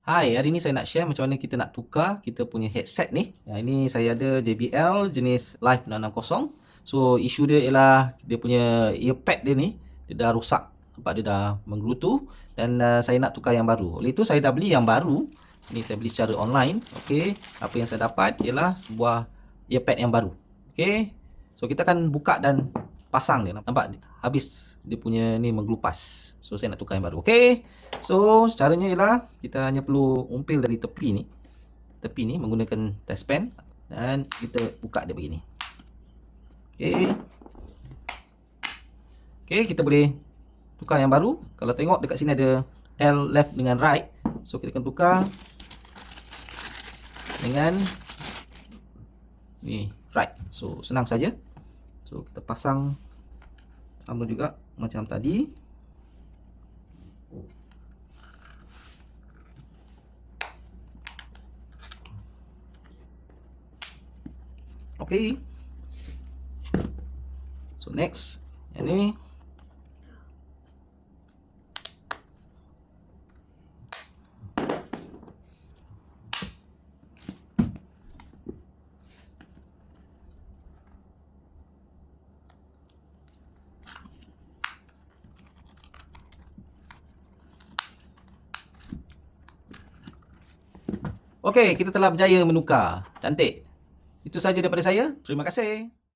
Hai, hari ni saya nak share macam mana kita nak tukar kita punya headset ni. Ini saya ada JBL jenis Live 660. So, isu dia ialah dia punya earpad dia ni, dia dah rosak. Nampak dia dah menggerutu dan saya nak tukar yang baru. Oleh itu saya dah beli yang baru. Ini saya beli secara online. Okey, apa yang saya dapat ialah sebuah earpad yang baru. Okey. So, kita akan buka dan pasang dia. Nampak habis dia punya ni menggelupas. So saya nak tukar yang baru. Okey. So caranya ialah kita hanya perlu umpil dari tepi ni menggunakan test pen dan kita buka dia begini. Okey. Okey, kita boleh tukar yang baru. Kalau tengok dekat sini ada L left dengan right. So kita akan tukar dengan ni right. So senang saja. So kita pasang sama juga macam tadi. Okey. So next, yang ni. Okey, kita telah berjaya menukar. Cantik. Itu saja daripada saya. Terima kasih.